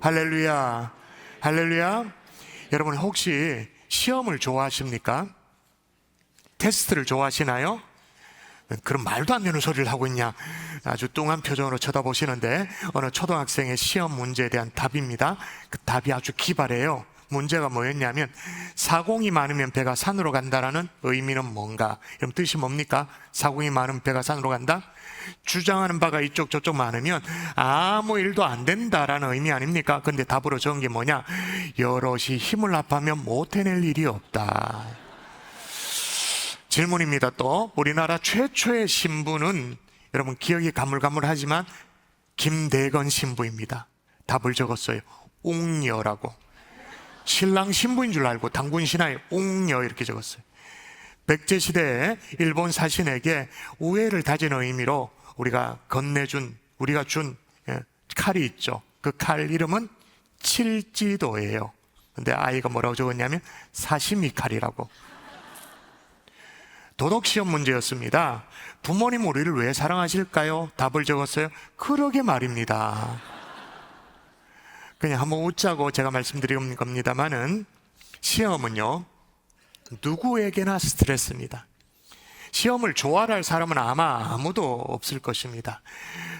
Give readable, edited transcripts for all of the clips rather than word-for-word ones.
할렐루야, 할렐루야. 여러분 혹시 시험을 좋아하십니까? 테스트를 좋아하시나요? 그럼 말도 안 되는 소리를 하고 있냐? 아주 뚱한 표정으로 쳐다보시는데 어느 초등학생의 시험 문제에 대한 답입니다. 그 답이 아주 기발해요. 문제가 뭐였냐면 사공이 많으면 배가 산으로 간다라는 의미는 뭔가? 그럼 뜻이 뭡니까? 사공이 많으면 배가 산으로 간다? 주장하는 바가 이쪽 저쪽 많으면 아무 일도 안 된다라는 의미 아닙니까? 근데 답으로 적은 게 뭐냐? 여럿이 힘을 합하면 못 해낼 일이 없다. 질문입니다. 또 우리나라 최초의 신부는 여러분 기억이 가물가물하지만 김대건 신부입니다. 답을 적었어요. 옥녀라고. 신랑 신부인 줄 알고 당군 신하에 옥녀 이렇게 적었어요. 백제시대에 일본 사신에게 우애를 다지는 의미로 우리가 준 칼이 있죠. 그 칼 이름은 칠지도예요. 근데 아이가 뭐라고 적었냐면 사시미 칼이라고. 도덕시험 문제였습니다. 부모님 우리를 왜 사랑하실까요? 답을 적었어요. 그러게 말입니다. 그냥 한번 웃자고 제가 말씀드린 겁니다만은 시험은요 누구에게나 스트레스입니다. 시험을 좋아할 사람은 아마 아무도 없을 것입니다.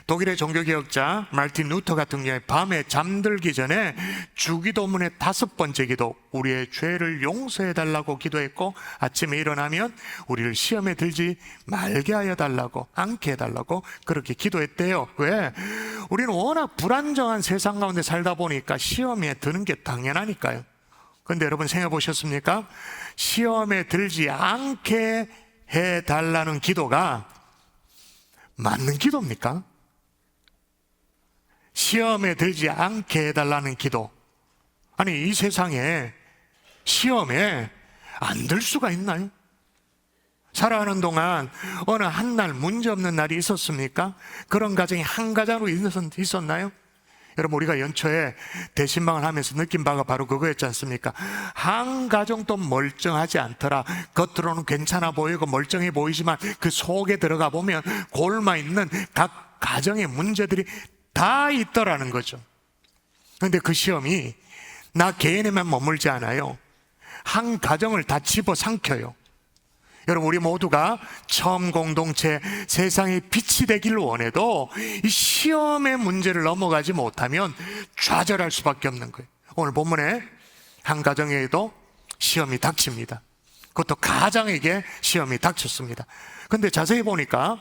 독일의 종교개혁자 마르틴 루터 같은 경우에 밤에 잠들기 전에 주기도문의 5번째 기도, 우리의 죄를 용서해달라고 기도했고 아침에 일어나면 우리를 시험에 들지 말게 하여 달라고, 않게 해달라고 그렇게 기도했대요. 왜? 우리는 워낙 불안정한 세상 가운데 살다 보니까 시험에 드는 게 당연하니까요. 그런데 여러분 생각해 보셨습니까? 시험에 들지 않게 해달라는 기도가 맞는 기도입니까? 시험에 들지 않게 해달라는 기도. 아니 이 세상에 시험에 안 들 수가 있나요? 살아가는 동안 어느 한 날 문제 없는 날이 있었습니까? 그런 가정이 한 가정으로 있었나요? 여러분 우리가 연초에 대신방을 하면서 느낀 바가 바로 그거였지 않습니까? 한 가정도 멀쩡하지 않더라. 겉으로는 괜찮아 보이고 멀쩡해 보이지만 그 속에 들어가 보면 골마 있는 각 가정의 문제들이 다 있더라는 거죠. 그런데 그 시험이 나 개인에만 머물지 않아요. 한 가정을 다 집어삼켜요. 여러분 우리 모두가 처음 공동체 세상의 빛이 되기를 원해도 이 시험의 문제를 넘어가지 못하면 좌절할 수밖에 없는 거예요. 오늘 본문에 한 가정에도 시험이 닥칩니다. 그것도 가장에게 시험이 닥쳤습니다. 그런데 자세히 보니까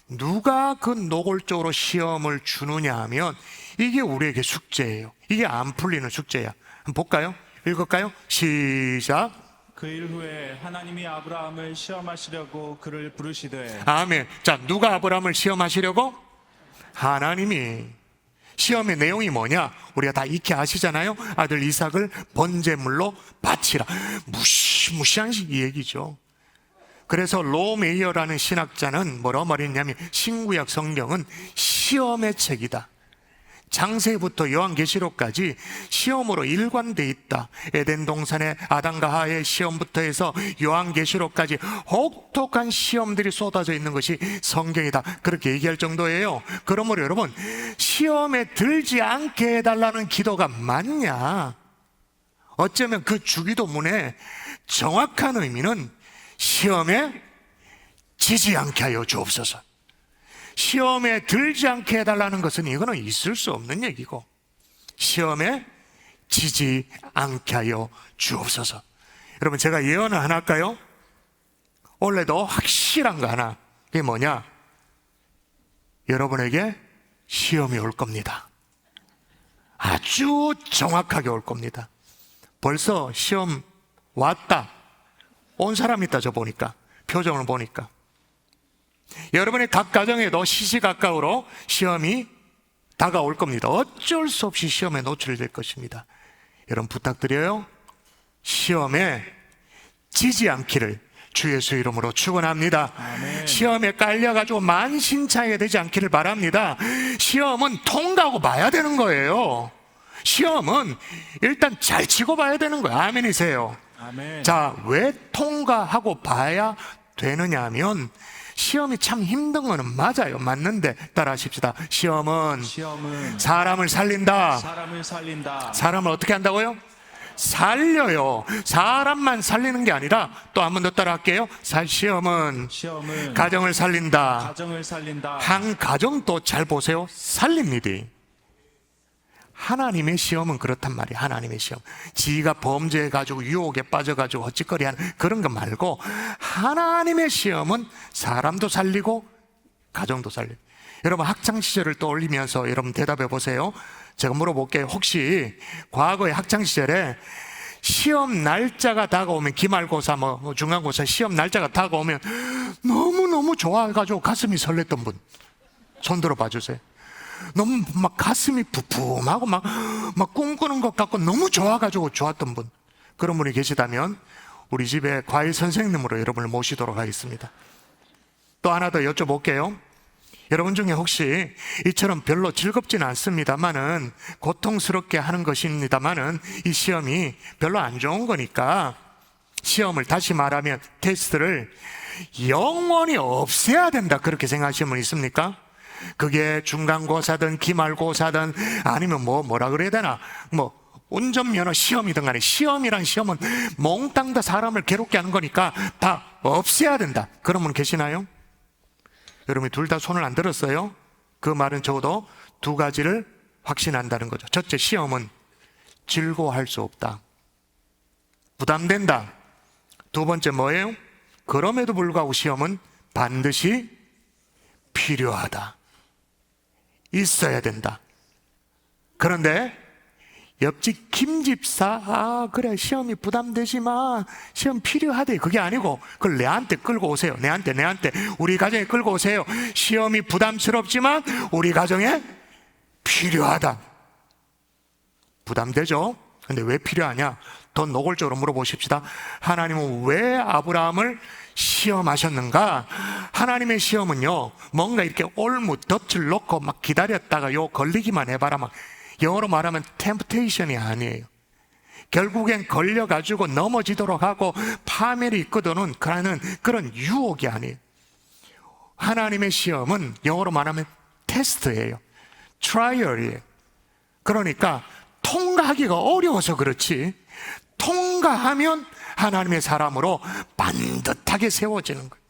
누가 그 노골적으로 시험을 주느냐 하면 이게 우리에게 숙제예요. 이게 안 풀리는 숙제야. 한번 볼까요? 읽을까요? 시작. 그 일 후에 하나님이 아브라함을 시험하시려고 그를 부르시되. 아멘. 자, 누가 아브라함을 시험하시려고? 하나님이. 시험의 내용이 뭐냐? 우리가 다 익히 아시잖아요. 아들 이삭을 번제물로 바치라. 무시무시한 이 얘기죠. 그래서 로메이어라는 신학자는 뭐라고 말했냐면 신구약 성경은 시험의 책이다. 창세기부터 요한계시록까지 시험으로 일관돼 있다. 에덴 동산의 아담과 하와의 시험부터 해서 요한계시록까지 혹독한 시험들이 쏟아져 있는 것이 성경이다. 그렇게 얘기할 정도예요. 그러므로 여러분 시험에 들지 않게 해달라는 기도가 맞냐? 어쩌면 그 주기도문의 정확한 의미는 시험에 지지 않게 하여 주옵소서. 시험에 들지 않게 해달라는 것은 이거는 있을 수 없는 얘기고 시험에 지지 않게 하여 주옵소서. 여러분 제가 예언을 하나 할까요? 원래도 확실한 거 하나. 그게 뭐냐? 여러분에게 시험이 올 겁니다. 아주 정확하게 올 겁니다. 벌써 시험 왔다. 온 사람 있다 저 보니까. 표정을 보니까. 여러분의 각 가정에도 시시각각으로 시험이 다가올 겁니다. 어쩔 수 없이 시험에 노출될 것입니다. 여러분 부탁드려요. 시험에 지지 않기를 주 예수 이름으로 축원합니다. 아멘. 시험에 깔려가지고 만신창이가 되지 않기를 바랍니다. 시험은 통과하고 봐야 되는 거예요. 시험은 일단 잘 치고 봐야 되는 거예요. 아멘이세요. 아멘. 자, 왜 통과하고 봐야 되느냐 하면 시험이 참 힘든 거는 맞아요. 맞는데 따라하십시다. 시험은 시험은 사람을 살린다. 사람을 살린다. 사람을 어떻게 한다고요? 살려요. 사람만 살리는 게 아니라 또 한 번 더 따라할게요. 시험은 시험은 가정을 살린다. 가정을 살린다. 한 가정도 잘 보세요. 살립니다. 하나님의 시험은 그렇단 말이에요. 하나님의 시험. 지가 범죄해가지고 유혹에 빠져가지고 헛짓거리하는 그런 거 말고 하나님의 시험은 사람도 살리고 가정도 살리고. 여러분 학창시절을 떠올리면서 여러분 대답해 보세요. 제가 물어볼게요. 혹시 과거의 학창시절에 시험 날짜가 다가오면 기말고사 뭐 중간고사 시험 날짜가 다가오면 너무너무 좋아가지고 가슴이 설렜던 분 손 들어봐 주세요. 너무 막 가슴이 부품하고 막 꿈꾸는 것 같고 너무 좋아가지고 좋았던 분, 그런 분이 계시다면 우리 집에 과외 선생님으로 여러분을 모시도록 하겠습니다. 또 하나 더 여쭤볼게요. 여러분 중에 혹시 이처럼 별로 즐겁지는 않습니다만은 고통스럽게 하는 것입니다만은 이 시험이 별로 안 좋은 거니까 시험을, 다시 말하면 테스트를 영원히 없애야 된다, 그렇게 생각하시는 분 있습니까? 그게 중간고사든 기말고사든 아니면 뭐라 그래야 되나, 뭐 운전면허 시험이든 간에 시험이란 시험은 몽땅 다 사람을 괴롭게 하는 거니까 다 없애야 된다, 그런 분 계시나요? 여러분이 둘 다 손을 안 들었어요? 그 말은 적어도 두 가지를 확신한다는 거죠. 첫째, 시험은 즐거워할 수 없다, 부담된다. 두 번째 뭐예요? 그럼에도 불구하고 시험은 반드시 필요하다, 있어야 된다. 그런데 옆집 김 집사, 그래 시험이 부담되지만 시험 필요하대, 그게 아니고 그걸 내한테 끌고 오세요. 내한테 우리 가정에 끌고 오세요. 시험이 부담스럽지만 우리 가정에 필요하다. 부담되죠? 근데 왜 필요하냐? 더 노골적으로 물어보십시다. 하나님은 왜 아브라함을 시험하셨는가? 하나님의 시험은요, 뭔가 이렇게 올무 덫을 놓고 막 기다렸다가 걸리기만 해봐라, 막 영어로 말하면 템프테이션이 아니에요. 결국엔 걸려가지고 넘어지도록 하고 파멸이 있거든은 그런 유혹이 아니에요. 하나님의 시험은 영어로 말하면 테스트예요. 트라이얼이에요. 그러니까 통과하기가 어려워서 그렇지, 통과하면 하나님의 사람으로 반듯하게 세워지는 거예요.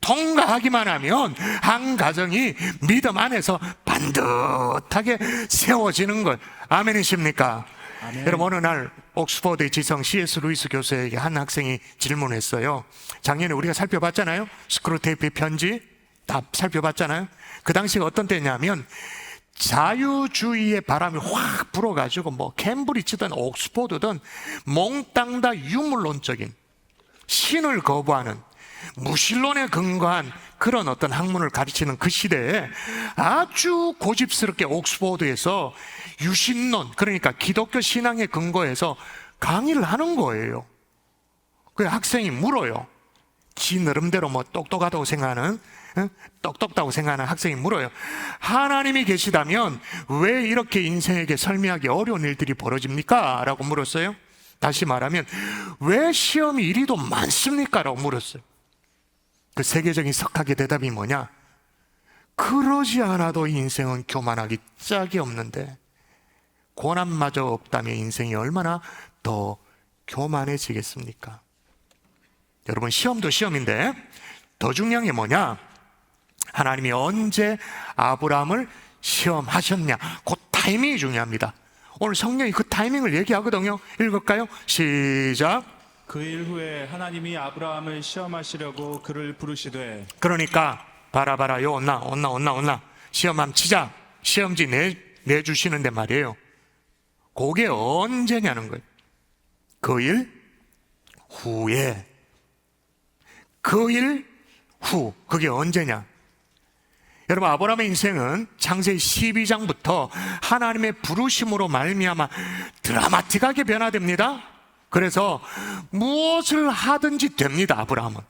통과하기만 하면 한 가정이 믿음 안에서 반듯하게 세워지는 것. 아멘이십니까? 아멘. 여러분, 어느 날 옥스퍼드의 지성 C.S. 루이스 교수에게 한 학생이 질문했어요. 작년에 우리가 살펴봤잖아요. 스크루테이프의 편지 다 살펴봤잖아요. 그 당시가 어떤 때냐면 자유주의의 바람이 확 불어가지고 뭐 캠브리지든 옥스퍼드든 몽땅 다 유물론적인, 신을 거부하는, 무신론에 근거한 그런 어떤 학문을 가르치는 그 시대에 아주 고집스럽게 옥스퍼드에서 유신론, 그러니까 기독교 신앙에 근거해서 강의를 하는 거예요. 그 학생이 물어요. 지 나름대로 뭐 똑똑하다고 생각하는, 똑똑하다고 생각하는 학생이 물어요. 하나님이 계시다면 왜 이렇게 인생에게 설명하기 어려운 일들이 벌어집니까? 라고 물었어요. 다시 말하면 왜 시험이 이리도 많습니까? 라고 물었어요. 그 세계적인 석학의 대답이 뭐냐? 그러지 않아도 인생은 교만하기 짝이 없는데 고난마저 없다면 인생이 얼마나 더 교만해지겠습니까? 여러분, 시험도 시험인데 더 중요한 게 뭐냐? 하나님이 언제 아브라함을 시험하셨냐? 그 타이밍이 중요합니다. 오늘 성령이 그 타이밍을 얘기하거든요. 읽을까요? 시작. 그 일 후에 하나님이 아브라함을 시험하시려고 그를 부르시되. 그러니까 봐라 요 온나 시험 한번 치자. 시험지 내주시는데 말이에요. 그게 언제냐는 거예요. 그 일 후에. 그 일 후. 그게 언제냐? 여러분, 아브라함의 인생은 창세기 12장부터 하나님의 부르심으로 말미암아 드라마틱하게 변화됩니다. 그래서 무엇을 하든지 됩니다. 아브라함은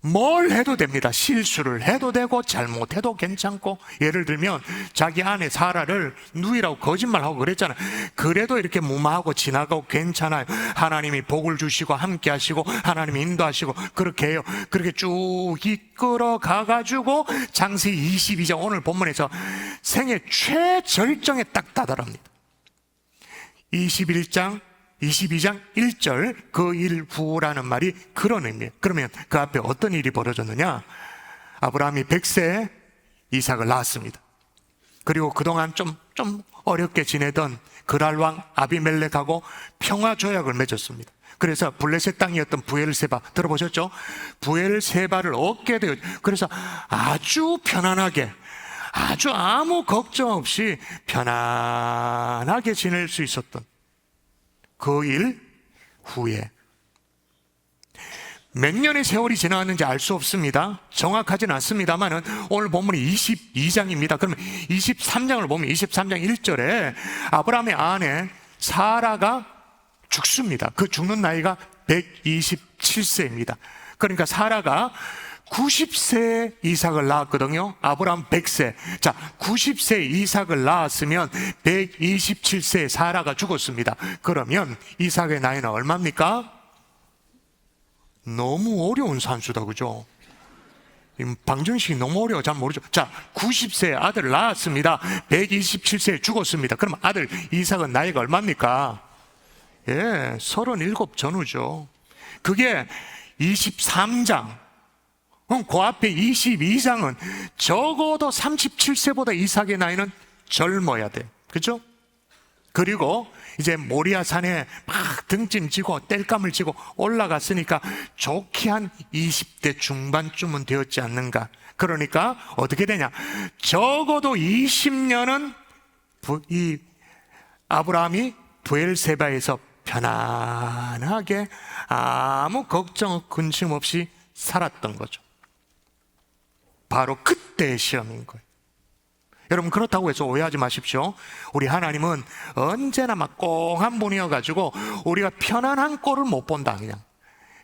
뭘 해도 됩니다. 실수를 해도 되고 잘못해도 괜찮고, 예를 들면 자기 아내 사라를 누이라고 거짓말하고 그랬잖아요. 그래도 이렇게 무마하고 지나가고 괜찮아요. 하나님이 복을 주시고 함께 하시고 하나님이 인도하시고 그렇게 해요. 그렇게 쭉 이끌어 가가지고 창세기 22장 오늘 본문에서 생애 최절정에 딱 다다릅니다. 22장 1절 그 일 후라는 말이 그런 의미예요. 그러면 그 앞에 어떤 일이 벌어졌느냐? 아브라함이 100세에 이삭을 낳았습니다. 그리고 그동안 좀 어렵게 지내던 그랄왕 아비멜렉하고 평화조약을 맺었습니다. 그래서 블레셋 땅이었던 부엘세바 들어보셨죠? 부엘세바를 얻게 되어, 그래서 아주 편안하게, 아주 아무 걱정 없이 편안하게 지낼 수 있었던 그 일 후에 몇 년의 세월이 지나갔는지 알 수 없습니다. 정확하진 않습니다만은 오늘 본문이 22장입니다. 그러면 23장을 보면 23장 1절에 아브라함의 아내 사라가 죽습니다. 그 죽는 나이가 127세입니다. 그러니까 사라가 90세에 이삭을 낳았거든요. 아브라함 100세. 자, 90세에 이삭을 낳았으면 127세에 사라가 죽었습니다. 그러면 이삭의 나이는 얼마입니까? 너무 어려운 산수다, 그죠? 방정식이 너무 어려워. 잘 모르죠. 자, 90세에 아들을 낳았습니다. 127세에 죽었습니다. 그럼 아들 이삭은 나이가 얼마입니까? 예, 37 전후죠. 그게 23장. 그럼 그 앞에 22장은 적어도 37세보다 이삭의 나이는 젊어야 돼. 그죠? 그리고 이제 모리아산에 막 등짐 지고 땔감을 지고 올라갔으니까 좋게 한 20대 중반쯤은 되었지 않는가. 그러니까 어떻게 되냐? 적어도 20년은 이 아브라함이 부엘세바에서 편안하게 아무 걱정 근심 없이 살았던 거죠. 바로 그때의 시험인 거예요. 여러분, 그렇다고 해서 오해하지 마십시오. 우리 하나님은 언제나 막 꽁한 분이어가지고 우리가 편안한 꼴을 못 본다. 그냥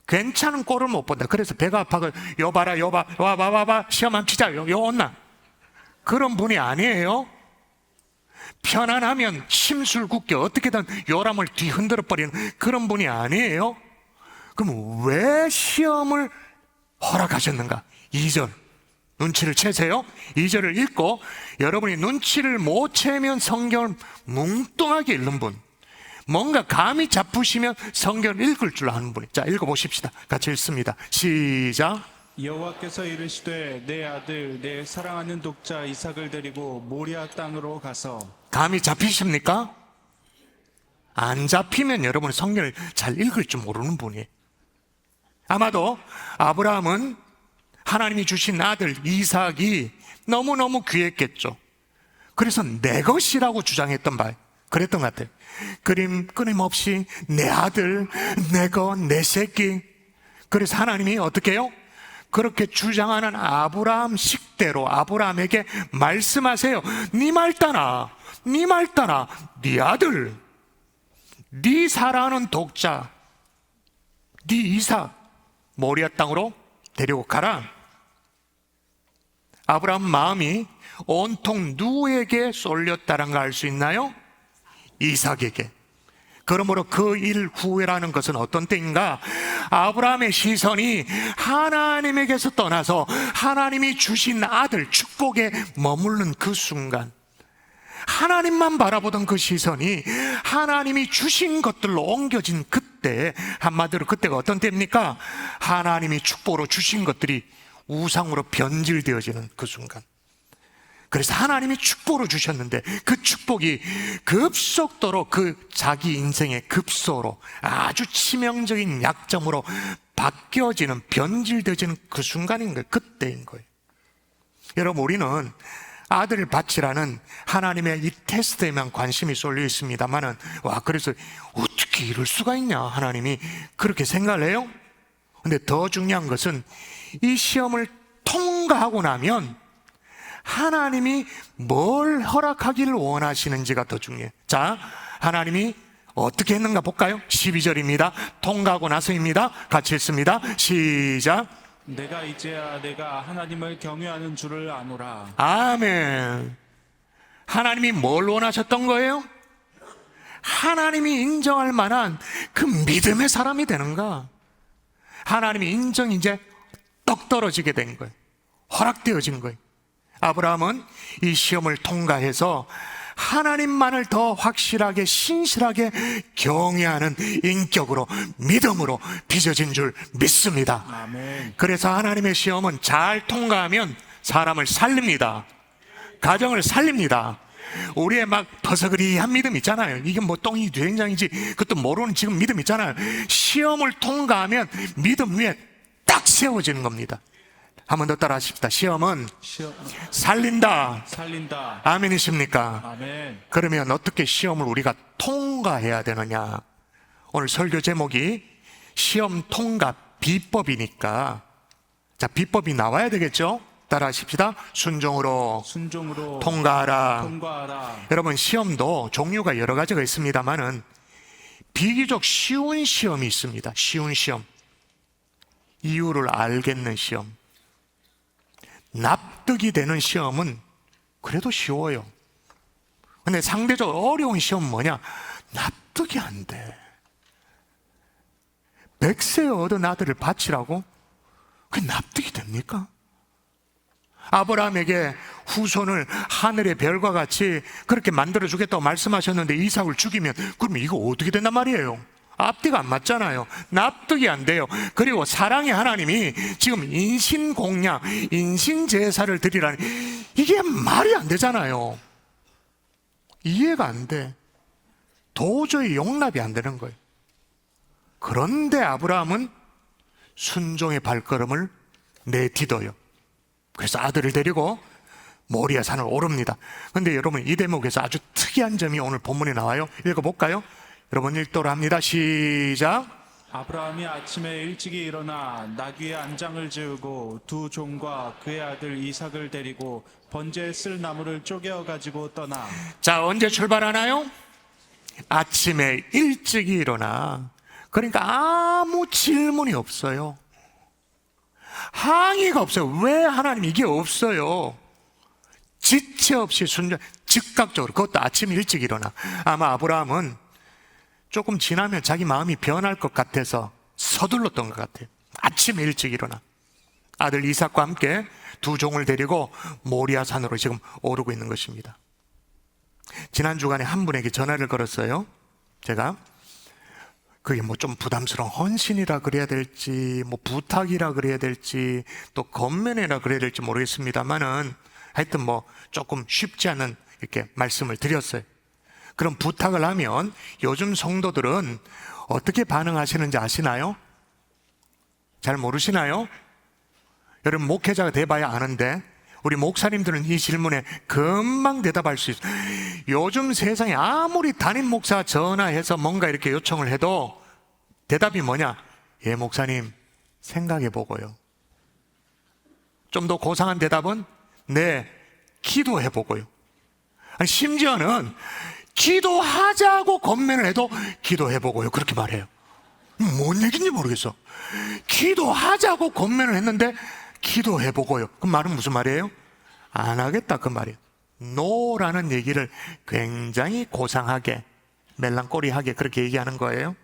괜찮은 꼴을 못 본다. 그래서 배가 아파서 요 봐라, 요 봐, 와봐 시험 한번 치자, 요 온나, 그런 분이 아니에요. 편안하면 심술궂게 어떻게든 요람을 뒤흔들어 버리는 그런 분이 아니에요. 그럼 왜 시험을 허락하셨는가? 2절 눈치를 채세요. 2절을 읽고 여러분이 눈치를 못 채면 성경을 뭉뚱하게 읽는 분, 뭔가 감이 잡히시면 성경을 읽을 줄 아는 분이. 자, 읽어보십시다. 같이 읽습니다. 시작. 여호와께서 이르시되 내 아들 내 사랑하는 독자 이삭을 데리고 모리아 땅으로 가서. 감이 잡히십니까? 안 잡히면 여러분은 성경을 잘 읽을 줄 모르는 분이에요. 아마도 아브라함은 하나님이 주신 아들 이삭이 너무너무 귀했겠죠. 그래서 내 것이라고 주장했던 말, 그랬던 것 같아요. 끊임없이 내 아들, 내 것, 내 새끼. 그래서 하나님이 어떻게 해요? 그렇게 주장하는 아브라함 식대로 아브라함에게 말씀하세요. 네 말 따라, 네 말 따라, 네 아들, 네 사랑하는 독자, 네 이삭 모리아 땅으로 데리고 가라. 아브라함 마음이 온통 누구에게 쏠렸다는 걸 알 수 있나요? 이삭에게. 그러므로 그 일 후회라는 것은 어떤 때인가? 아브라함의 시선이 하나님에게서 떠나서 하나님이 주신 아들 축복에 머무르는 그 순간, 하나님만 바라보던 그 시선이 하나님이 주신 것들로 옮겨진 그때, 한마디로 그때가 어떤 때입니까? 하나님이 축복으로 주신 것들이 우상으로 변질되어지는 그 순간. 그래서 하나님이 축복으로 주셨는데 그 축복이 급속도로 그 자기 인생의 급소로 아주 치명적인 약점으로 바뀌어지는, 변질되어지는 그 순간인 거예요. 그때인 거예요. 여러분, 우리는 아들을 바치라는 하나님의 이 테스트에만 관심이 쏠려 있습니다만은, 와, 그래서 어떻게 이럴 수가 있냐, 하나님이 그렇게 생각을 해요. 근데 더 중요한 것은 이 시험을 통과하고 나면 하나님이 뭘 허락하기를 원하시는지가 더 중요해요. 자, 하나님이 어떻게 했는가 볼까요? 12절입니다. 통과하고 나서입니다. 같이 읽습니다. 시작. 내가 이제야 내가 하나님을 경외하는 줄을 아노라. 아멘. 하나님이 뭘 원하셨던 거예요? 하나님이 인정할 만한 그 믿음의 사람이 되는가? 하나님이 인정이 이제 떡 떨어지게 된 거예요. 허락되어진 거예요. 아브라함은 이 시험을 통과해서 하나님만을 더 확실하게 신실하게 경외하는 인격으로 믿음으로 빚어진 줄 믿습니다. 아멘. 그래서 하나님의 시험은 잘 통과하면 사람을 살립니다. 가정을 살립니다. 우리의 막 버서그리한 믿음 있잖아요. 이게 뭐 똥이 된장인지 그것도 모르는 지금 믿음 있잖아요. 시험을 통과하면 믿음 위에 딱 세워지는 겁니다. 한 번 더 따라 하십시다. 시험은 살린다. 살린다. 아멘이십니까? 아멘. 그러면 어떻게 시험을 우리가 통과해야 되느냐? 오늘 설교 제목이 시험 통과 비법이니까, 자, 비법이 나와야 되겠죠? 따라 하십시다. 순종으로 통과하라. 통과하라. 여러분, 시험도 종류가 여러 가지가 있습니다만은 비교적 쉬운 시험이 있습니다. 쉬운 시험. 이유를 알겠는 시험. 납득이 되는 시험은 그래도 쉬워요. 근데 상대적으로 어려운 시험은 뭐냐? 납득이 안 돼. 100세 얻은 아들을 바치라고? 그게 납득이 됩니까? 아브라함에게 후손을 하늘의 별과 같이 그렇게 만들어 주겠다고 말씀하셨는데 이삭을 죽이면 그러면 이거 어떻게 된단 말이에요? 앞뒤가 안 맞잖아요. 납득이 안 돼요. 그리고 사랑의 하나님이 지금 인신공양, 인신제사를 드리라니, 이게 말이 안 되잖아요. 이해가 안 돼. 도저히 용납이 안 되는 거예요. 그런데 아브라함은 순종의 발걸음을 내디뎌요. 그래서 아들을 데리고 모리아 산을 오릅니다. 그런데 여러분, 이 대목에서 아주 특이한 점이 오늘 본문에 나와요. 읽어볼까요? 여러분, 읽도록 합니다. 시작. 아브라함이 아침에 일찍이 일어나 나귀의 안장을 지우고 두 종과 그의 아들 이삭을 데리고 번제에 쓸 나무를 쪼개어 가지고 떠나. 자, 언제 출발하나요? 아침에 일찍 일어나. 그러니까 아무 질문이 없어요. 항의가 없어요. 왜 하나님 이게 없어요? 지체 없이 순종, 즉각적으로. 그것도 아침 일찍 일어나. 아마 아브라함은 조금 지나면 자기 마음이 변할 것 같아서 서둘렀던 것 같아요. 아침 일찍 일어나 아들 이삭과 함께 두 종을 데리고 모리아 산으로 지금 오르고 있는 것입니다. 지난 주간에 한 분에게 전화를 걸었어요. 제가 그게 뭐 좀 부담스러운 헌신이라 그래야 될지, 뭐 부탁이라 그래야 될지, 또 건면이라 그래야 될지 모르겠습니다만은 하여튼 뭐 조금 쉽지 않은 이렇게 말씀을 드렸어요. 그럼 부탁을 하면 요즘 성도들은 어떻게 반응하시는지 아시나요? 잘 모르시나요? 여러분, 목회자가 돼봐야 아는데 우리 목사님들은 이 질문에 금방 대답할 수 있어요. 요즘 세상에 아무리 담임 목사 전화해서 뭔가 이렇게 요청을 해도 대답이 뭐냐? 예, 목사님 생각해 보고요. 좀 더 고상한 대답은 네, 기도해 보고요. 아니, 심지어는 기도하자고 건면을 해도 기도해 보고요, 그렇게 말해요. 뭔 얘기인지 모르겠어. 기도하자고 건면을 했는데 기도해 보고요. 그 말은 무슨 말이에요? 안 하겠다, 그 말이에요. 노라는 얘기를 굉장히 고상하게, 멜랑꼬리하게 그렇게 얘기하는 거예요.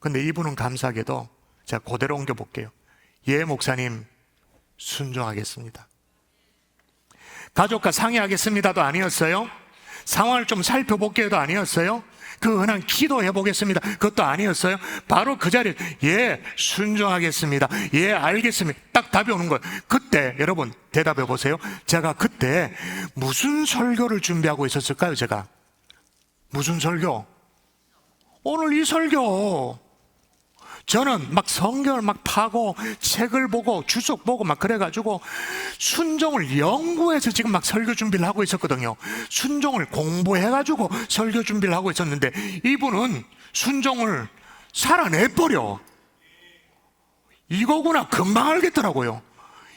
근데 이분은 감사하게도 제가 그대로 옮겨 볼게요. 예, 목사님 순종하겠습니다. 가족과 상의하겠습니다도 아니었어요. 상황을 좀 살펴볼게요도 아니었어요. 그 흔한 기도해 보겠습니다, 그것도 아니었어요. 바로 그 자리에 예, 순종하겠습니다, 예, 알겠습니다, 딱 답이 오는 거예요. 그때 여러분 대답해 보세요. 제가 그때 무슨 설교를 준비하고 있었을까요? 제가 무슨 설교? 오늘 이 설교. 저는 막 성경을 막 파고 책을 보고 주석 보고 막 그래가지고 순종을 연구해서 지금 막 설교 준비를 하고 있었거든요. 순종을 공부해가지고 설교 준비를 하고 있었는데 이분은 순종을 살아내버려. 이거구나, 금방 알겠더라고요.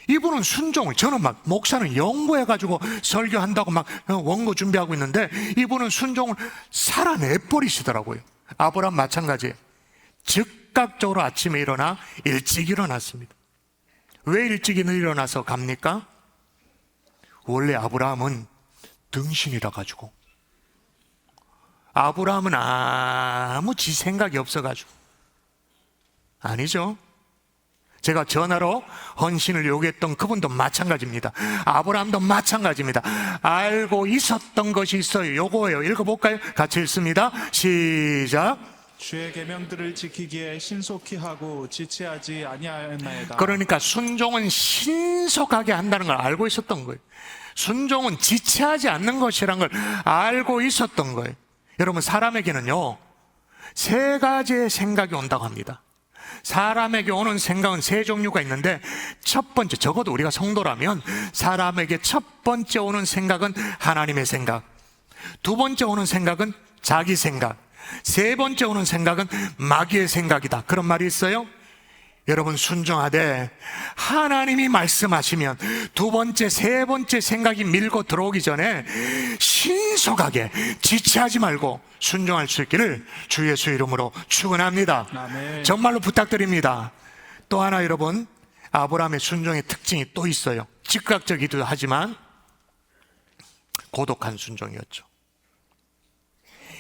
이분은 순종을, 저는 막 목사는 연구해가지고 설교한다고 막 원고 준비하고 있는데 이분은 순종을 살아내버리시더라고요. 아브라함 마찬가지예요. 즉각적으로 아침에 일어나 일찍 일어났습니다. 왜 일찍이 일어나서 갑니까? 원래 아브라함은 등신이라 가지고, 아브라함은 아무 지 생각이 없어가지고. 아니죠. 제가 전화로 헌신을 요구했던 그분도 마찬가지입니다. 아브라함도 마찬가지입니다. 알고 있었던 것이 있어요. 요거예요. 읽어볼까요? 같이 읽습니다. 시작. 주의 계명들을 지키기에 신속히 하고 지체하지 아니하였나이다. 그러니까 순종은 신속하게 한다는 걸 알고 있었던 거예요. 순종은 지체하지 않는 것이라는 걸 알고 있었던 거예요. 여러분, 사람에게는요, 세 가지의 생각이 온다고 합니다. 사람에게 오는 생각은 세 종류가 있는데, 첫 번째, 적어도 우리가 성도라면 사람에게 첫 번째 오는 생각은 하나님의 생각, 두 번째 오는 생각은 자기 생각, 세 번째 오는 생각은 마귀의 생각이다. 그런 말이 있어요. 여러분, 순종하되 하나님이 말씀하시면 두 번째, 세 번째 생각이 밀고 들어오기 전에 신속하게 지체하지 말고 순종할 수 있기를 주 예수 이름으로 축원합니다. 아멘. 정말로 부탁드립니다. 또 하나, 여러분, 아브라함의 순종의 특징이 또 있어요. 즉각적이기도 하지만 고독한 순종이었죠.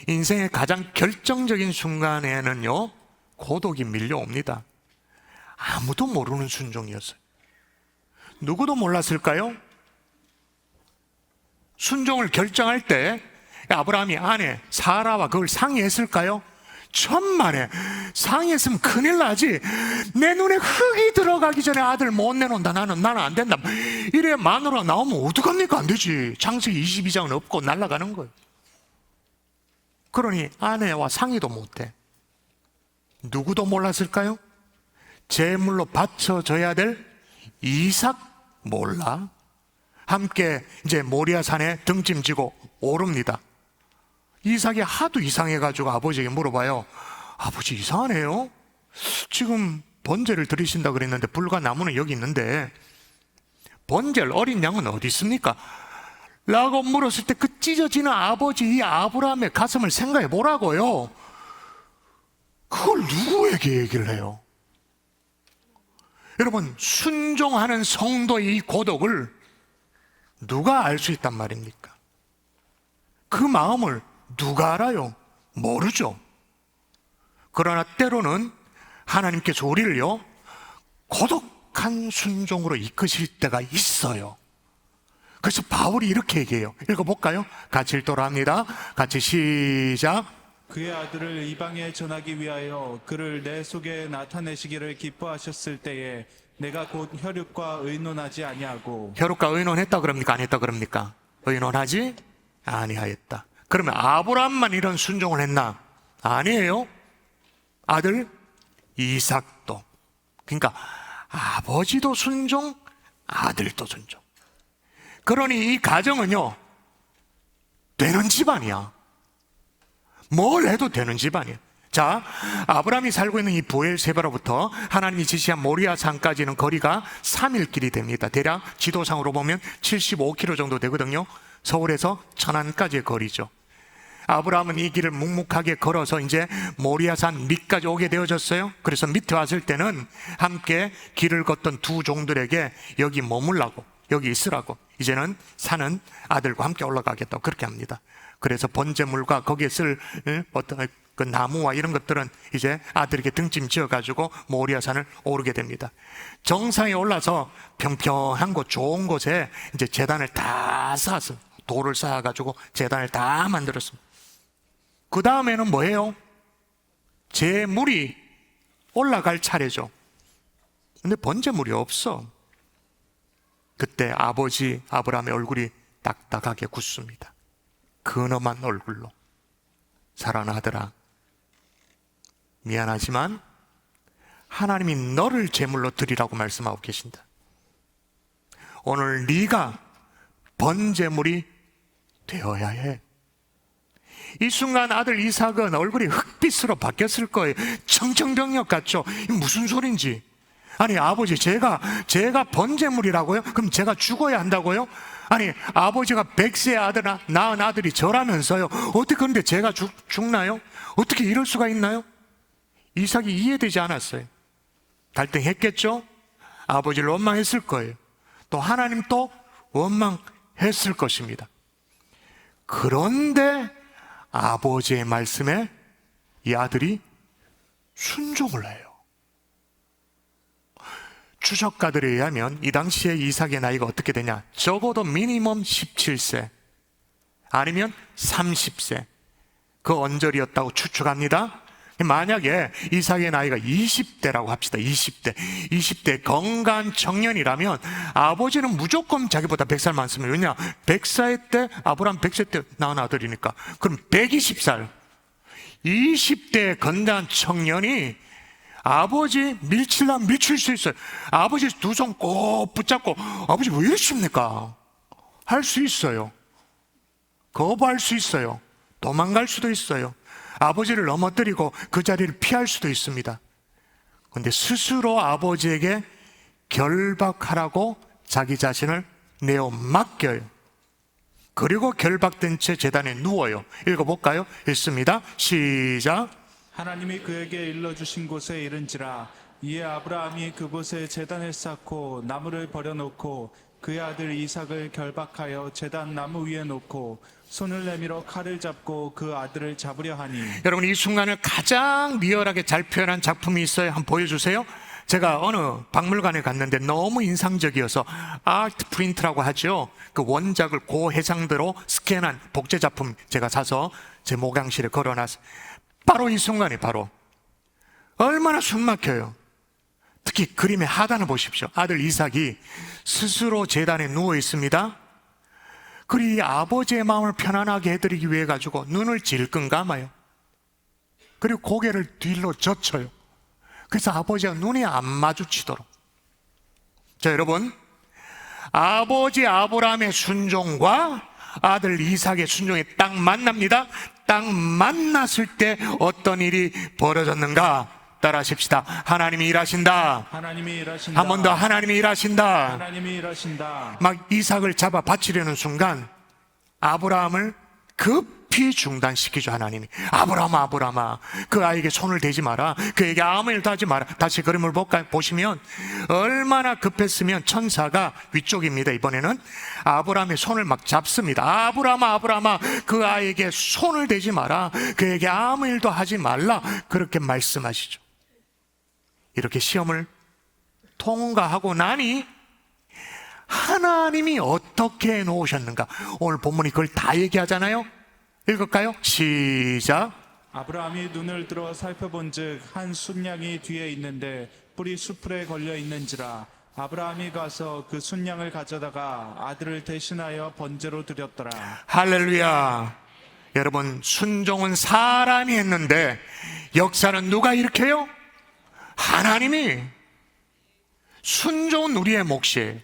인생의 가장 결정적인 순간에는요, 고독이 밀려옵니다. 아무도 모르는 순종이었어요. 누구도 몰랐을까요? 순종을 결정할 때 아브라함이 아내 사라와 그걸 상의했을까요? 천만에 상의했으면 큰일 나지. 내 눈에 흙이 들어가기 전에 아들 못 내놓는다. 나는 안 된다. 이래 마누라 나오면 어떡합니까? 안 되지. 창세기 22장은 없고 날아가는 거예요. 그러니 아내와 상의도 못해. 누구도 몰랐을까요? 제물로 바쳐져야 될 이삭 몰라? 함께 이제 모리아산에 등짐지고 오릅니다. 이삭이 하도 이상해가지고 아버지에게 물어봐요. 아버지, 이상하네요. 지금 번제를 드리신다 그랬는데 불과 나무는 여기 있는데 번제를 어린 양은 어디 있습니까? 라고 물었을 때 그 찢어지는 아버지 이 아브라함의 가슴을 생각해 보라고요. 그걸 누구에게 얘기를 해요? 여러분, 순종하는 성도의 이 고독을 누가 알 수 있단 말입니까? 그 마음을 누가 알아요? 모르죠. 그러나 때로는 하나님께서 우리를요, 고독한 순종으로 이끄실 때가 있어요. 그래서 바울이 이렇게 얘기해요. 읽어볼까요? 같이 읽도록 합니다. 같이 시작. 그의 아들을 이방에 전하기 위하여 그를 내 속에 나타내시기를 기뻐하셨을 때에 내가 곧 혈육과 의논하지 아니하고. 혈육과 의논했다 그럽니까? 안 했다 그럽니까? 의논하지 아니하였다. 그러면 아브라함만 이런 순종을 했나? 아니에요. 아들 이삭도. 그러니까 아버지도 순종, 아들도 순종. 그러니 이 가정은요, 되는 집안이야. 뭘 해도 되는 집안이야. 자, 아브라함이 살고 있는 이 부엘세바로부터 하나님이 지시한 모리아산까지는 거리가 3일 길이 됩니다. 대략 지도상으로 보면 75km 정도 되거든요. 서울에서 천안까지의 거리죠. 아브라함은 이 길을 묵묵하게 걸어서 이제 모리아산 밑까지 오게 되어졌어요. 그래서 밑에 왔을 때는 함께 길을 걷던 두 종들에게 여기 머물라고, 여기 있으라고, 이제는 사는 아들과 함께 올라가겠다고 그렇게 합니다. 그래서 번제물과 거기에 쓸 어떤 그 나무와 이런 것들은 이제 아들에게 등짐 지어가지고 모리아산을 오르게 됩니다. 정상에 올라서 평평한 곳, 좋은 곳에 이제 제단을 다 쌓았습니다. 돌을 쌓아가지고 제단을 다 만들었습니다. 그 다음에는 뭐예요? 제물이 올라갈 차례죠. 근데 번제물이 없어. 그때 아버지 아브라함의 얼굴이 딱딱하게 굳습니다. 근엄한 얼굴로. 사랑하는 아들아, 미안하지만 하나님이 너를 제물로 드리라고 말씀하고 계신다. 오늘 네가 번제물이 되어야 해. 이 순간 아들 이삭은 얼굴이 흑빛으로 바뀌었을 거예요. 청정병력 같죠? 이게 무슨 소린지. 아니, 아버지, 제가 번제물이라고요? 그럼 제가 죽어야 한다고요? 아니, 아버지가 100세의 아들 낳은 아들이 저라면서요. 어떻게 그런데 제가 죽나요? 어떻게 이럴 수가 있나요? 이삭이 이해되지 않았어요. 갈등했겠죠? 아버지를 원망했을 거예요. 또 하나님 또 원망했을 것입니다. 그런데 아버지의 말씀에 이 아들이 순종을 해요. 추적가들에 의하면 이 당시에 이삭의 나이가 어떻게 되냐? 적어도 미니멈 17세 아니면 30세 그 언저리였다고 추측합니다. 만약에 이삭의 나이가 20대라고 합시다. 20대 건강한 청년이라면 아버지는 무조건 자기보다 100살 많습니다. 왜냐? 100살 때 아브라함 100세 때 낳은 아들이니까. 그럼 120살 20대 건강한 청년이 아버지 밀치려면 밀칠 수 있어요. 아버지 두 손 꼭 붙잡고 아버지 왜 이러십니까? 할 수 있어요. 거부할 수 있어요. 도망갈 수도 있어요. 아버지를 넘어뜨리고 그 자리를 피할 수도 있습니다. 그런데 스스로 아버지에게 결박하라고 자기 자신을 내어 맡겨요. 그리고 결박된 채 제단에 누워요. 읽어볼까요? 읽습니다. 시작. 하나님이 그에게 일러주신 곳에 이른지라 이에 아브라함이 그곳에 제단을 쌓고 나무를 버려놓고 그의 아들 이삭을 결박하여 제단 나무 위에 놓고 손을 내밀어 칼을 잡고 그 아들을 잡으려 하니. 여러분, 이 순간을 가장 리얼하게 잘 표현한 작품이 있어요. 한번 보여주세요. 제가 어느 박물관에 갔는데 너무 인상적이어서 아트 프린트라고 하죠. 그 원작을 고해상도로 스캔한 복제 작품 제가 사서 제 목양실에 걸어놨어요. 바로 이 순간이 바로 얼마나 숨막혀요. 특히 그림의 하단을 보십시오. 아들 이삭이 스스로 제단에 누워 있습니다. 그리고 아버지의 마음을 편안하게 해드리기 위해 가지고 눈을 질끈 감아요. 그리고 고개를 뒤로 젖혀요. 그래서 아버지와 눈이 안 마주치도록. 자, 여러분, 아버지 아브라함의 순종과 아들 이삭의 순종이 딱 만납니다. 딱 만났을 때 어떤 일이 벌어졌는가? 따라하십시다. 하나님이 일하신다. 하나님이 일하신다. 한 번 더. 하나님이 일하신다. 하나님이 일하신다. 막 이삭을 잡아 바치려는 순간 아브라함을 급히 중단시키죠. 하나님이. 아브라함아, 아브라함아, 그 아이에게 손을 대지 마라. 그에게 아무 일도 하지 마라. 다시 그림을 보시면 얼마나 급했으면 천사가 위쪽입니다. 이번에는 아브라함의 손을 막 잡습니다. 아브라함아, 아브라함아, 그 아이에게 손을 대지 마라. 그에게 아무 일도 하지 말라. 그렇게 말씀하시죠. 이렇게 시험을 통과하고 나니 하나님이 어떻게 해놓으셨는가? 오늘 본문이 그걸 다 얘기하잖아요. 읽을까요? 시작. 아브라함이 눈을 들어 살펴본즉 한 순양이 뒤에 있는데 뿔이 수풀에 걸려 있는지라 아브라함이 가서 그 순양을 가져다가 아들을 대신하여 번제로 드렸더라. 할렐루야. 여러분, 순종은 사람이 했는데 역사는 누가 일으켜요? 하나님이. 순종은 우리의 몫이에요.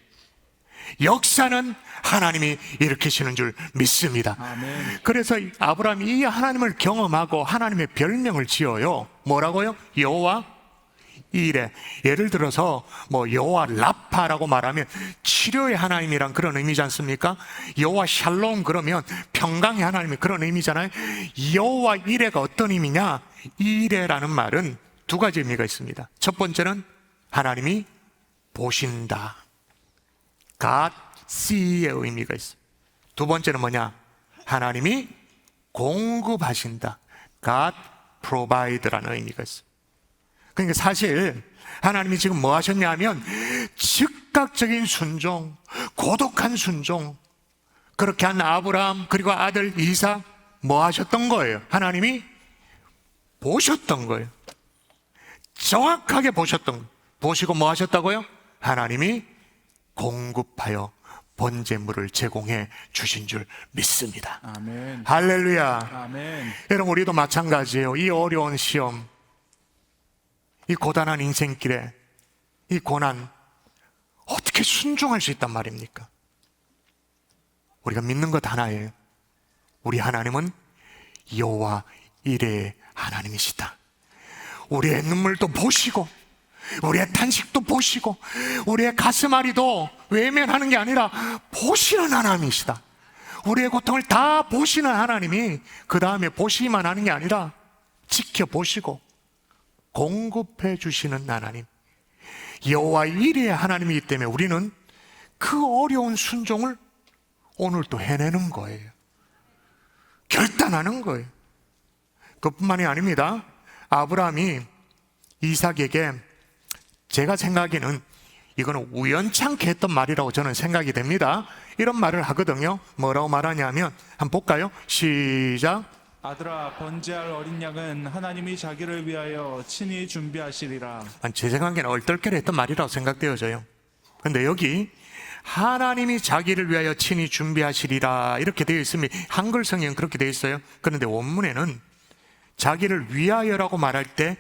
역사는 하나님이 일으키시는 줄 믿습니다. 아멘. 그래서 아브라함이 이 하나님을 경험하고 하나님의 별명을 지어요. 뭐라고요? 여호와 이레. 예를 들어서 뭐 여호와 라파라고 말하면 치료의 하나님이란 그런 의미지 않습니까? 여호와 샬롬 그러면 평강의 하나님이 그런 의미잖아요. 여호와 이레가 어떤 의미냐? 이레라는 말은 두 가지 의미가 있습니다. 첫 번째는 하나님이 보신다. God see의 의미가 있어요. 두 번째는 뭐냐? 하나님이 공급하신다. God provide라는 의미가 있어요. 그러니까 사실 하나님이 지금 뭐 하셨냐 하면 즉각적인 순종, 고독한 순종, 그렇게 한 아브라함 그리고 아들 이삭 뭐 하셨던 거예요? 하나님이 보셨던 거예요. 정확하게 보셨던 거예요. 보시고 뭐 하셨다고요? 하나님이 공급하여 번제물을 제공해 주신 줄 믿습니다. 아멘. 할렐루야. 아멘. 여러분, 우리도 마찬가지예요. 이 어려운 시험, 이 고단한 인생길에 이 고난 어떻게 순종할 수 있단 말입니까? 우리가 믿는 것 하나예요. 우리 하나님은 여호와 이레의 하나님이시다. 우리의 눈물도 보시고 우리의 탄식도 보시고 우리의 가슴앓이도 외면하는 게 아니라 보시는 하나님이시다. 우리의 고통을 다 보시는 하나님이 그 다음에 보시기만 하는 게 아니라 지켜보시고 공급해 주시는 하나님. 여호와 이레의 하나님이기 때문에 우리는 그 어려운 순종을 오늘 또 해내는 거예요. 결단하는 거예요. 그뿐만이 아닙니다. 아브라함이 이삭에게, 제가 생각에는 이거는 우연찮게 했던 말이라고 저는 생각이 됩니다. 이런 말을 하거든요. 뭐라고 말하냐면 한번 볼까요? 시작. 아들아, 번제할 어린 양은 하나님이 자기를 위하여 친히 준비하시리라. 제 생각에는 얼떨결에 했던 말이라고 생각되어져요. 근데 여기 하나님이 자기를 위하여 친히 준비하시리라 이렇게 되어 있으면 한글 성경은 그렇게 되어 있어요. 그런데 원문에는 자기를 위하여라고 말할 때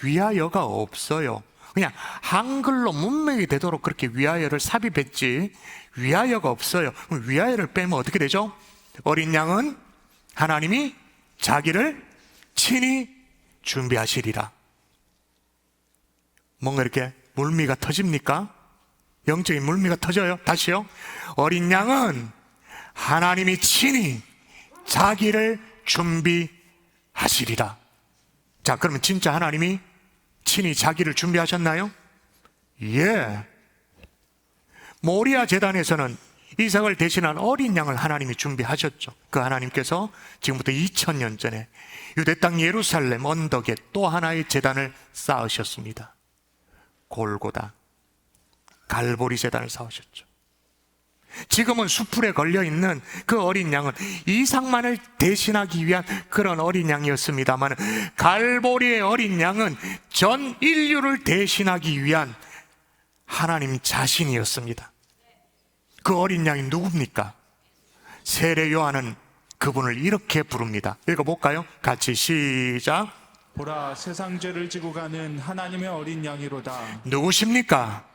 위하여가 없어요. 그냥 한글로 문맥이 되도록 그렇게 위하여를 삽입했지 위하여가 없어요. 그럼 위하여를 빼면 어떻게 되죠? 어린 양은 하나님이 자기를 친히 준비하시리라. 뭔가 이렇게 물미가 터집니까? 영적인 물미가 터져요. 다시요. 어린 양은 하나님이 친히 자기를 준비하시리라. 자, 그러면 진짜 하나님이 친히 자기를 준비하셨나요? 예. 모리아 제단에서는 이삭을 대신한 어린 양을 하나님이 준비하셨죠. 그 하나님께서 지금부터 2000년 전에 유대 땅 예루살렘 언덕에 또 하나의 제단을 쌓으셨습니다. 골고다 갈보리 제단을 쌓으셨죠. 지금은 수풀에 걸려있는 그 어린 양은 이삭만을 대신하기 위한 그런 어린 양이었습니다만, 갈보리의 어린 양은 전 인류를 대신하기 위한 하나님 자신이었습니다. 그 어린 양이 누굽니까? 세례 요한은 그분을 이렇게 부릅니다. 읽어볼까요? 같이 시작. 보라, 세상 죄를 지고 가는 하나님의 어린 양이로다. 누구십니까?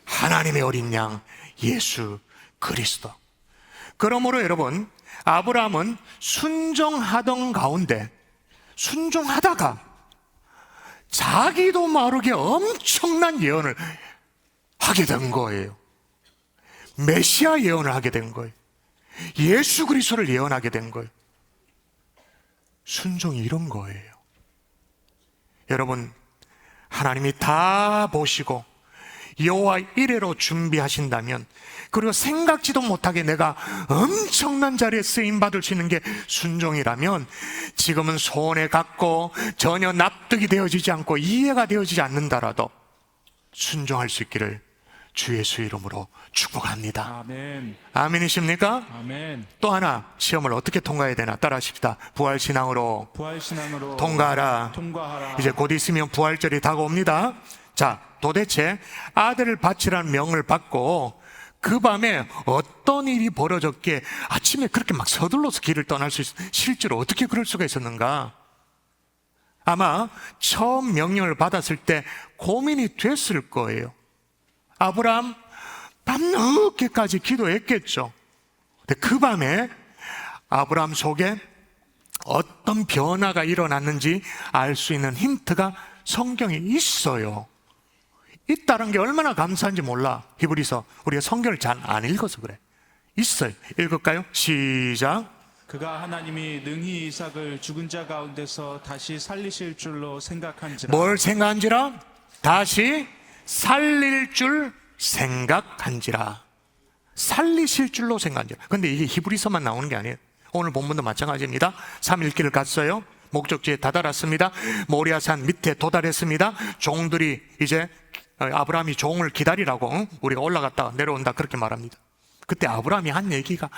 하나님의 어린 양 예수 그리스도. 그러므로 여러분, 아브라함은 순종하던 가운데 순종하다가 자기도 모르게 엄청난 예언을 하게 된 거예요. 메시아 예언을 하게 된 거예요. 예수 그리스도를 예언하게 된 거예요. 순종이 이런 거예요. 여러분, 하나님이 다 보시고 여호와 이레로 준비하신다면, 그리고 생각지도 못하게 내가 엄청난 자리에 쓰임받을 수 있는 게 순종이라면, 지금은 손에 갖고 전혀 납득이 되어지지 않고 이해가 되어지지 않는다라도 순종할 수 있기를 주 예수 이름으로 축복합니다. 아멘. 아멘이십니까? 아멘. 또 하나 시험을 어떻게 통과해야 되나 따라하십시다. 부활신앙으로 부활신앙으로 통과하라. 통과하라. 이제 곧 있으면 부활절이 다가옵니다. 자, 도대체 아들을 바치라는 명을 받고 그 밤에 어떤 일이 벌어졌기에 아침에 그렇게 막 서둘러서 길을 떠날 수 실제로 어떻게 그럴 수가 있었는가? 아마 처음 명령을 받았을 때 고민이 됐을 거예요. 아브라함 밤늦게까지 기도했겠죠. 근데 그 밤에 아브라함 속에 어떤 변화가 일어났는지 알 수 있는 힌트가 성경에 있어요. 있다는 게 얼마나 감사한지 몰라. 히브리서 우리가 성경을 잘 안 읽어서 그래. 있어요. 읽을까요? 시작. 그가 하나님이 능히 이삭을 죽은 자 가운데서 다시 살리실 줄로 생각한지라. 뭘 생각한지라? 다시 살릴 줄 생각한지라. 살리실 줄로 생각한지라. 근데 이게 히브리서만 나오는 게 아니에요. 오늘 본문도 마찬가지입니다. 3일길을 갔어요. 목적지에 다다랐습니다. 모리아산 밑에 도달했습니다. 종들이 이제 아브라함이 종을 기다리라고, 우리가 올라갔다 내려온다 그렇게 말합니다. 그때 아브라함이 한 얘기가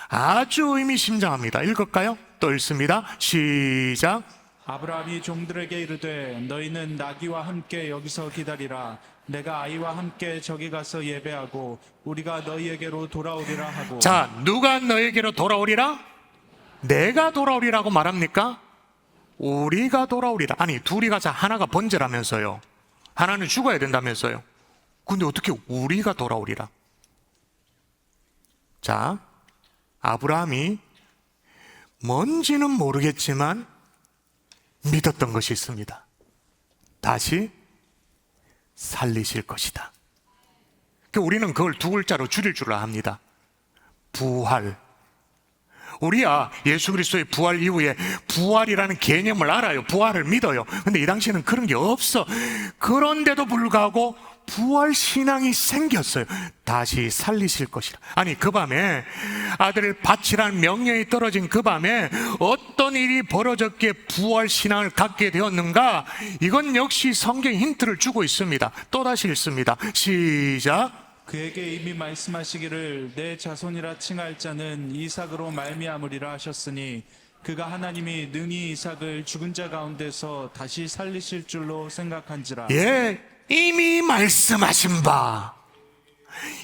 아주 의미심장합니다. 읽을까요? 또 읽습니다. 시작. 아브라함이 종들에게 이르되 너희는 나귀와 함께 여기서 기다리라. 내가 아이와 함께 저기 가서 예배하고 우리가 너희에게로 돌아오리라 하고. 자, 누가 너에게로 돌아오리라? 내가 돌아오리라고 말합니까? 우리가 돌아오리라. 아니, 둘이 가서 하나가 번제라면서요. 하나는 죽어야 된다면서요. 근데 어떻게 우리가 돌아오리라? 자, 아브라함이 뭔지는 모르겠지만 믿었던 것이 있습니다. 다시 살리실 것이다. 우리는 그걸 두 글자로 줄일 줄 압니다. 부활. 우리야 예수 그리스도의 부활 이후에 부활이라는 개념을 알아요. 부활을 믿어요. 근데 이 당시에는 그런 게 없어. 그런데도 불구하고 부활 신앙이 생겼어요. 다시 살리실 것이라. 아니, 그 밤에 아들을 바치라는 명령이 떨어진 그 밤에 어떤 일이 벌어졌기에 부활 신앙을 갖게 되었는가? 이건 역시 성경 힌트를 주고 있습니다. 또다시 읽습니다. 시작. 그에게 이미 말씀하시기를 내 자손이라 칭할 자는 이삭으로 말미암으리라 하셨으니 그가 하나님이 능히 이삭을 죽은 자 가운데서 다시 살리실 줄로 생각한지라. 예, 이미 말씀하신 바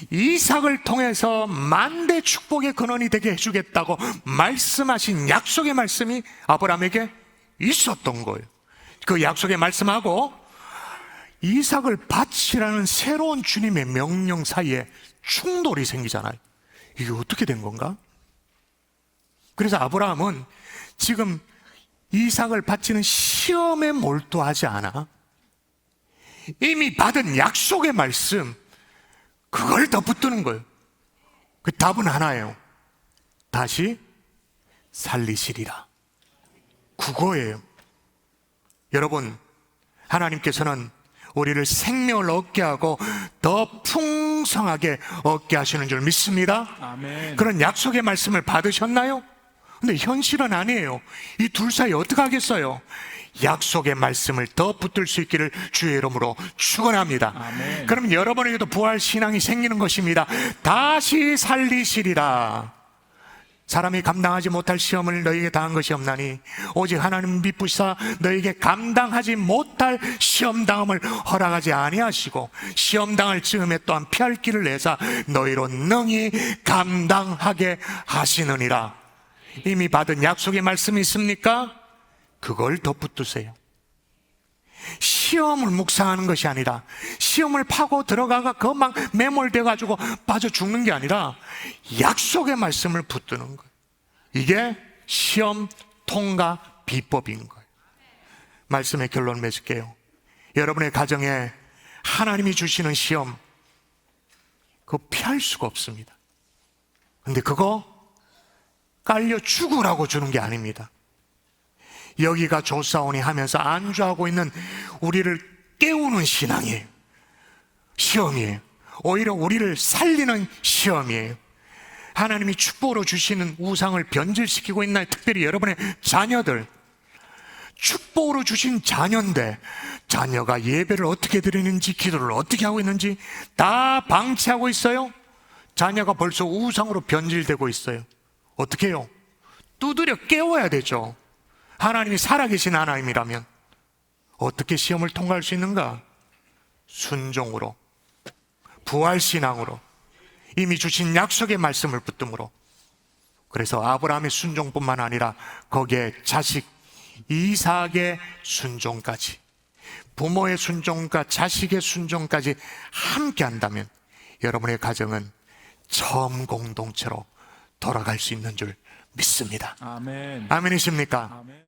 이삭을 통해서 만대 축복의 근원이 되게 해주겠다고 말씀하신 약속의 말씀이 아브라함에게 있었던 거예요. 그 약속의 말씀하고 이삭을 바치라는 새로운 주님의 명령 사이에 충돌이 생기잖아요. 이게 어떻게 된 건가? 그래서 아브라함은 지금 이삭을 바치는 시험에 몰두하지 않아 이미 받은 약속의 말씀, 그걸 더 붙드는 거예요. 그 답은 하나예요. 다시 살리시리라. 그거예요. 여러분, 하나님께서는 우리를 생명을 얻게 하고 더 풍성하게 얻게 하시는 줄 믿습니다. 아멘. 그런 약속의 말씀을 받으셨나요? 근데 현실은 아니에요. 이 둘 사이 어떻게 하겠어요? 약속의 말씀을 더 붙들 수 있기를 주의 이름으로 축원합니다. 아멘. 그럼 여러분에게도 부활 신앙이 생기는 것입니다. 다시 살리시리라. 사람이 감당하지 못할 시험을 너희에게 당한 것이 없나니 오직 하나님 미쁘사 너희에게 감당하지 못할 시험당함을 허락하지 아니하시고 시험당할 즈음에 또한 피할 길을 내사 너희로 능히 감당하게 하시느니라. 이미 받은 약속의 말씀이 있습니까? 그걸 더 붙드세요. 시험을 묵상하는 것이 아니라 시험을 파고 들어가가 그만 매몰돼 가지고 빠져 죽는 게 아니라 약속의 말씀을 붙드는 거예요. 이게 시험 통과 비법인 거예요. 말씀의 결론 맺을게요. 여러분의 가정에 하나님이 주시는 시험, 그거 피할 수가 없습니다. 근데 그거 깔려 죽으라고 주는 게 아닙니다. 여기가 조사오니 하면서 안주하고 있는 우리를 깨우는 신앙이에요. 시험이에요. 오히려 우리를 살리는 시험이에요. 하나님이 축복으로 주시는 우상을 변질시키고 있나요? 특별히 여러분의 자녀들, 축복으로 주신 자녀인데 자녀가 예배를 어떻게 드리는지, 기도를 어떻게 하고 있는지 다 방치하고 있어요. 자녀가 벌써 우상으로 변질되고 있어요. 어떻게 해요? 두드려 깨워야 되죠. 하나님이 살아계신 하나님이라면 어떻게 시험을 통과할 수 있는가? 순종으로, 부활신앙으로, 이미 주신 약속의 말씀을 붙듦으로. 그래서 아브라함의 순종뿐만 아니라 거기에 자식 이삭의 순종까지, 부모의 순종과 자식의 순종까지 함께 한다면 여러분의 가정은 처음 공동체로 돌아갈 수 있는 줄 믿습니다. 아멘. 아멘이십니까? 아멘.